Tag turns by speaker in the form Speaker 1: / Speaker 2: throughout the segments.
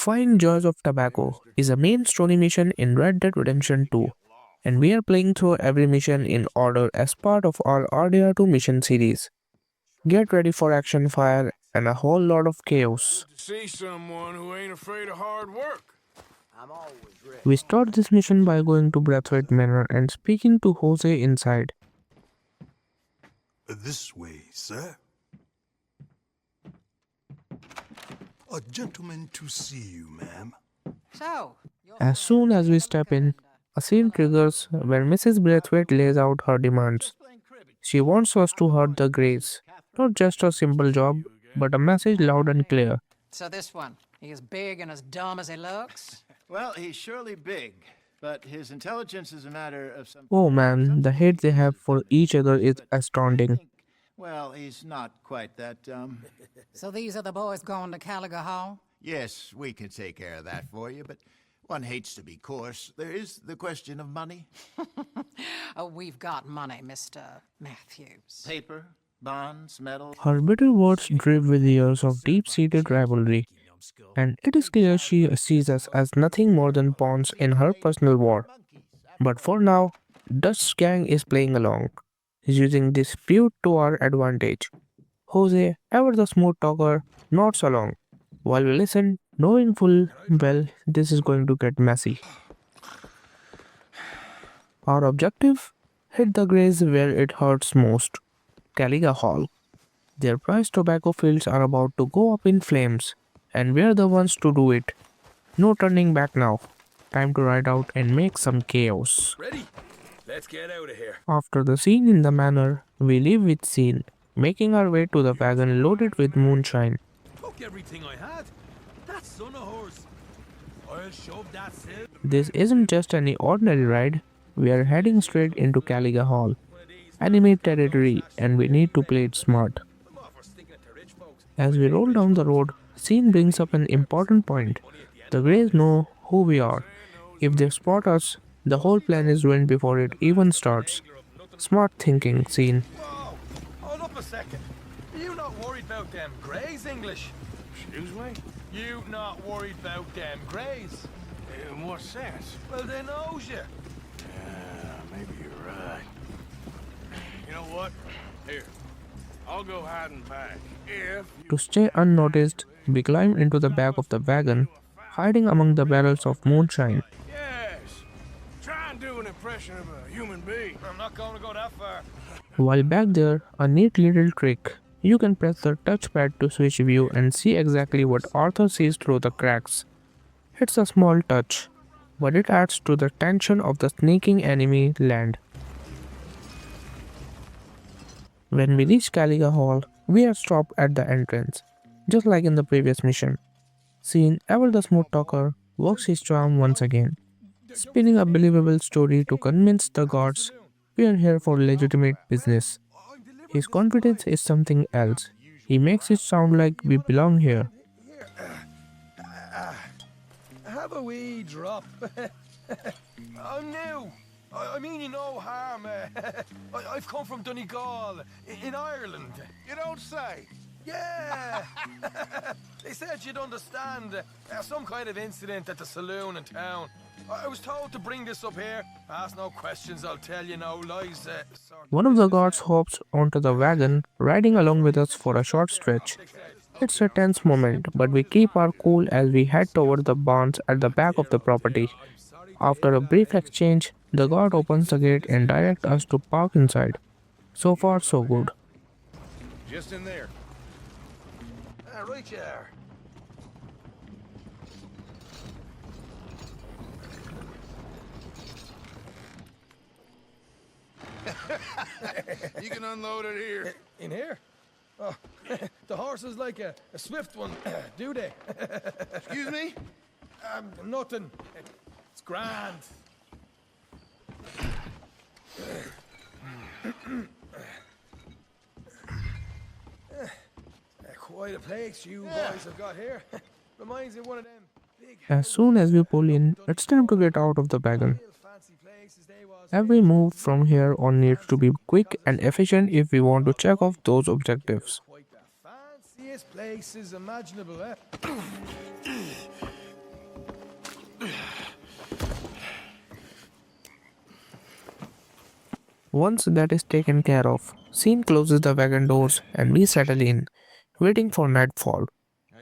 Speaker 1: Fine Joys of Tobacco is a main story mission in Red Dead Redemption 2, and we are playing through every mission in order as part of our RDR2 mission series. Get ready for action fire and a whole lot of chaos.
Speaker 2: To see someone who ain't afraid of hard work. I'm always ready.
Speaker 1: We start this mission by going to Braithwaite Manor and speaking to Jose inside.
Speaker 3: This way, sir. A gentleman to see you, ma'am.
Speaker 4: So,
Speaker 1: As soon as we step in, a scene triggers where Mrs. Braithwaite lays out her demands. She wants us to hurt the Greys. Not just a simple job, but a message loud and clear.
Speaker 4: so this one, he is big and as dumb as he looks?
Speaker 5: Well, he's surely big, but his intelligence is a matter of some...
Speaker 1: Oh man, the hate they have for each other is astounding.
Speaker 5: Well, he's not quite that dumb.
Speaker 4: So these are the boys going to Caliga Hall?
Speaker 5: Yes, we can take care of that for you, but one hates to be coarse. There is the question of money.
Speaker 4: Oh, we've got money, Mr. Matthews.
Speaker 5: Paper, bonds, metal.
Speaker 1: Her bitter words drip with years of deep-seated rivalry, and it is clear she sees us as nothing more than pawns in her personal war. But for now, Dutch's gang is playing along, using this feud to our advantage. Jose, ever the smooth talker, nods along, while we listen, knowing full well this is going to get messy. Our objective? Hit the Greys where it hurts most. Caliga Hall. Their prized tobacco fields are about to go up in flames, and we're the ones to do it. No turning back now. Time to ride out and make some chaos.
Speaker 2: Ready? Let's get out of here.
Speaker 1: After the scene in the manor, we leave with scene, making our way to the wagon loaded with moonshine.
Speaker 2: Took everything I had. That son of horse. I'll shove that silver.
Speaker 1: This isn't just any ordinary ride, we are heading straight into Caliga Hall, enemy territory, and we need to play it smart.
Speaker 2: I'm off for sticking it to rich folks.
Speaker 1: As we roll down the road, scene brings up an important point. The Greys know who we are. If they spot us, the whole plan is ruined before it even starts. Smart thinking, scene.
Speaker 2: Whoa! Hold up a second. Are you not worried about them Greys, English? Excuse me? You not worried about them Greys? In what sense? Well, they knows you. Maybe you're right. You know what? Here. I'll go hiding back.
Speaker 1: To stay unnoticed, we climb into the back of the wagon, hiding among the barrels of moonshine.
Speaker 2: Yes. Try and do an impression of a human being. I'm not going to go that far.
Speaker 1: While back there, a neat little trick. You can press the touchpad to switch view and see exactly what Arthur sees through the cracks. It's a small touch, but it adds to the tension of the sneaking enemy land. When we reach Caliga Hall, we are stopped at the entrance, just like in the previous mission. Scene, ever the smooth talker, works his charm once again, spinning a believable story to convince the gods we are here for legitimate business. His confidence is something else. He makes it sound like we belong here.
Speaker 2: Have a wee drop. I'm new. I mean you no harm. I've come from Donegal, in Ireland. You don't say? Yeah. They said you'd understand. Some kind of incident at the saloon in town. I was told to bring this up here. Ask no questions, I'll tell you no lies.
Speaker 1: One of the guards hops onto the wagon, riding along with us for a short stretch. It's a tense moment, but we keep our cool as we head toward the barns at the back of the property. After a brief exchange, the guard opens the gate and directs us to park inside. So far, so good.
Speaker 2: Just in there. Right there. You can unload it here. In here? Oh, the horse is like a swift one, do they? Excuse me? Nothing. It's grand. Quite a place you boys have got here. Reminds me of one of them big...
Speaker 1: As soon as we pull in, it's time to get out of the wagon.
Speaker 2: real fancy places they was.
Speaker 1: Every move from here on needs to be quick and efficient if we want to check off those objectives.
Speaker 2: Quite the fanciest places imaginable, eh?
Speaker 1: Once that is taken care of, Scene closes the wagon doors and we settle in, waiting for nightfall.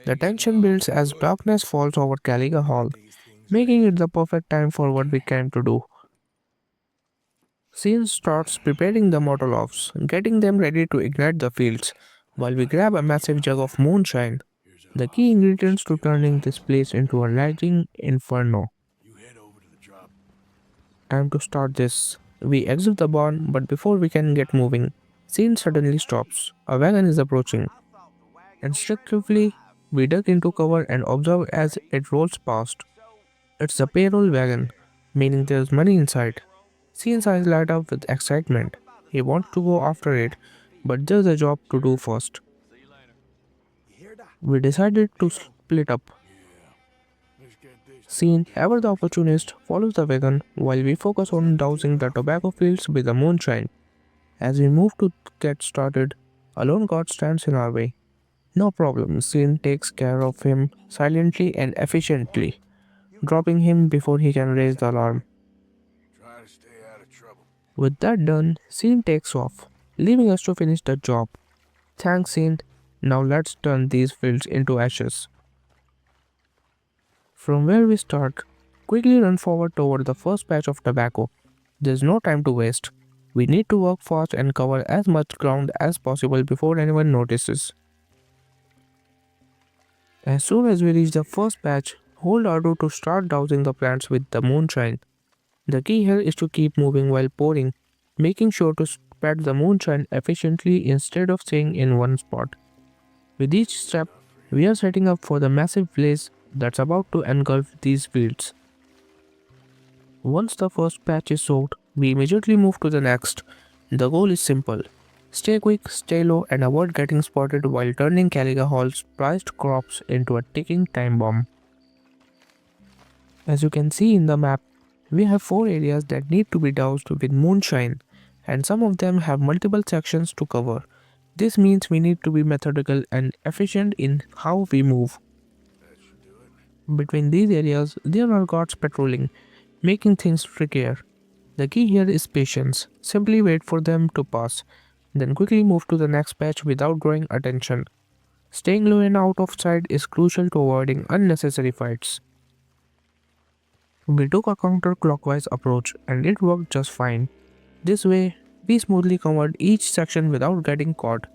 Speaker 1: The tension builds as darkness falls over Caliga Hall, making it the perfect time for what we came to do. Scene starts preparing the Molotovs, getting them ready to ignite the fields, while we grab a massive jug of moonshine, the key ingredients to turning this place into a raging inferno. Time to start this. We exit the barn, but before we can get moving, Scene suddenly stops. A wagon is approaching. Instinctively, we duck into cover and observe as it rolls past. It's a payroll wagon, meaning there's money inside. Scene's eyes light up with excitement. He wants to go after it, but there's a job to do first. We decided to split up. Scene, ever the opportunist, follows the wagon while we focus on dousing the tobacco fields with the moonshine. As we move to get started, a lone guard stands in our way. No problem, Scene takes care of him silently and efficiently, dropping him before he can raise the alarm. With that done, Scene takes off, leaving us to finish the job. Thanks, Scene. Now let's turn these fields into ashes. From where we start, quickly run forward toward the first patch of tobacco. There's no time to waste. We need to work fast and cover as much ground as possible before anyone notices. As soon as we reach the first patch, hold R2 to start dousing the plants with the moonshine. The key here is to keep moving while pouring, making sure to spread the moonshine efficiently instead of staying in one spot. With each step, we are setting up for the massive blaze that's about to engulf these fields. Once the first patch is soaked, we immediately move to the next. The goal is simple. Stay quick, stay low, and avoid getting spotted while turning Caliga Hall's prized crops into a ticking time bomb. As you can see in the map, we have 4 areas that need to be doused with moonshine, and some of them have multiple sections to cover. This means we need to be methodical and efficient in how we move. Between these areas, there are guards patrolling, making things trickier. The key here is patience. Simply wait for them to pass, then quickly move to the next patch without drawing attention. Staying low and out of sight is crucial to avoiding unnecessary fights. We took a counterclockwise approach and it worked just fine. This way, we smoothly covered each section without getting caught,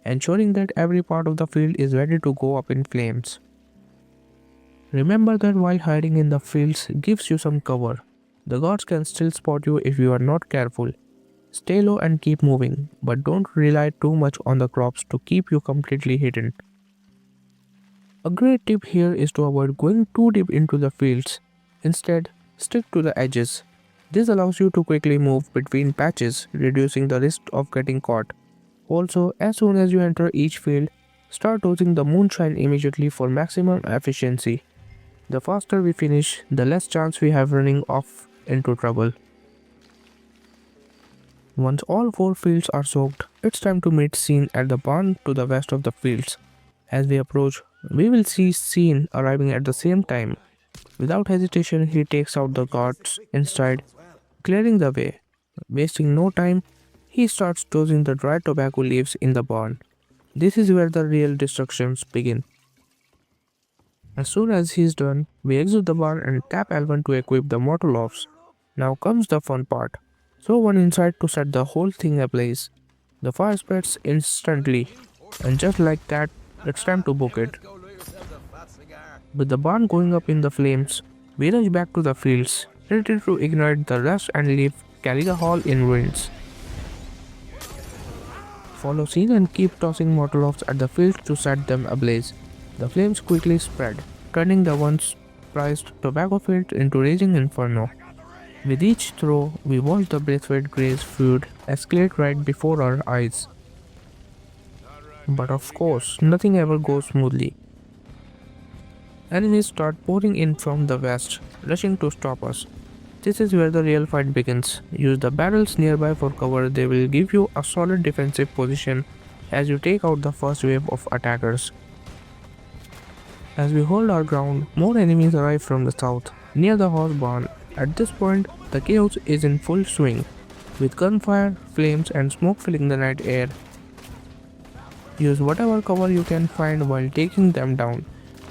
Speaker 1: ensuring that every part of the field is ready to go up in flames. Remember that while hiding in the fields gives you some cover, the guards can still spot you if you are not careful. Stay low and keep moving, but don't rely too much on the crops to keep you completely hidden. A great tip here is to avoid going too deep into the fields. Instead, stick to the edges. This allows you to quickly move between patches, reducing the risk of getting caught. Also, as soon as you enter each field, start dosing the moonshine immediately for maximum efficiency. The faster we finish, the less chance we have running off into trouble. Once all 4 fields are soaked, it's time to meet Scene at the barn to the west of the fields. As we approach, we will see Scene arriving at the same time. Without hesitation, he takes out the guards inside, clearing the way. Wasting no time, he starts dosing the dry tobacco leaves in the barn. This is where the real destructions begin. As soon as he's done, we exit the barn and tap L1 to equip the Molotovs. Now comes the fun part. Throw one inside to set the whole thing ablaze. The fire spreads instantly, and just like that, it's time to book it. With the barn going up in the flames, we rush back to the fields, ready to ignite the rest and leave Caliga Hall in ruins. Follow Scene and keep tossing Molotovs at the fields to set them ablaze. The flames quickly spread, turning the once prized tobacco fields into raging inferno. With each throw, we watch the Braithwaite Grey's feud escalate right before our eyes. But of course, nothing ever goes smoothly. Enemies start pouring in from the west, rushing to stop us. This is where the real fight begins. Use the barrels nearby for cover, they will give you a solid defensive position as you take out the first wave of attackers. As we hold our ground, more enemies arrive from the south, near the horse barn. At this point, the chaos is in full swing. with gunfire, flames, and smoke filling the night air. Use whatever cover you can find while taking them down,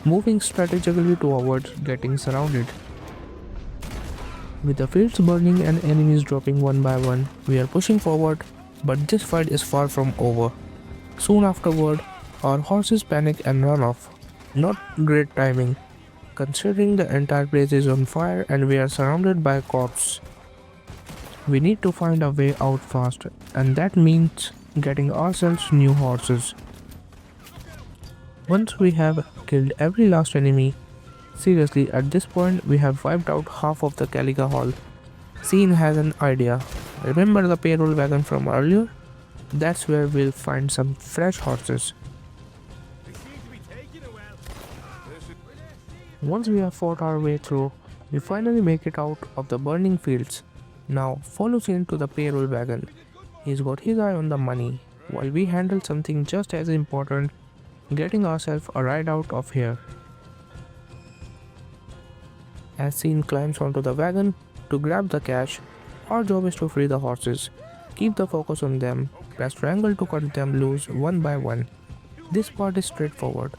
Speaker 1: moving strategically to avoid getting surrounded. With the fields burning and enemies dropping one by one, we are pushing forward, but this fight is far from over. Soon afterward, our horses panic and run off. Not great timing, considering the entire place is on fire and we are surrounded by corpses. We need to find a way out fast, and that means getting ourselves new horses. Once we have killed every last enemy, seriously, at this point we have wiped out half of the Caliga Hall. Scene has an idea. Remember the payroll wagon from earlier? That's where we'll find some fresh horses. Once we have fought our way through, we finally make it out of the burning fields. Now follow Scene to the payroll wagon. He's got his eye on the money, while we handle something just as important, getting ourselves a ride out of here. As Scene climbs onto the wagon to grab the cash, our job is to free the horses. Keep the focus on them, press triangle to cut them loose one by one. This part is straightforward,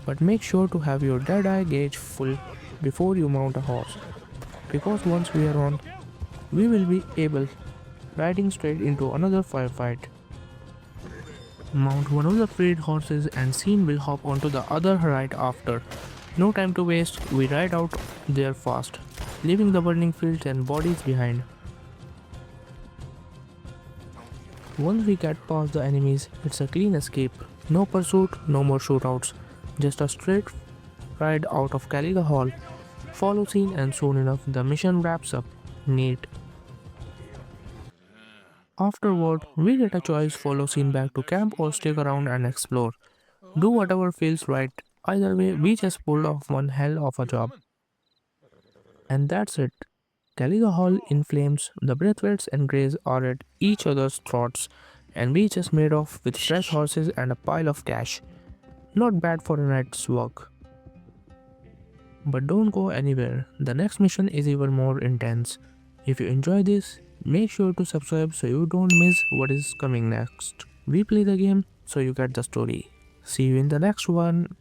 Speaker 1: but make sure to have your dead eye gauge full before you mount a horse, because once we are on, we will be able riding straight into another firefight. Mount one of the freed horses and Scene will hop onto the other right after. No time to waste, we ride out there fast, leaving the burning fields and bodies behind. Once we get past the enemies, it's a clean escape. No pursuit, no more shootouts. Just a straight ride out of Caliga Hall. Follow Scene and soon enough the mission wraps up. Neat. Afterward, we get a choice: follow Scene back to camp or stick around and explore. Do whatever feels right. Either way, we just pulled off one hell of a job. And that's it. Caliga Hall in flames, the Braithwaites and Greys are at each other's throats, and we just made off with fresh horses and a pile of cash. Not bad for a night's work. But don't go anywhere, the next mission is even more intense. If you enjoy this, make sure to subscribe so you don't miss what is coming next. We play the game so you get the story. See you in the next one.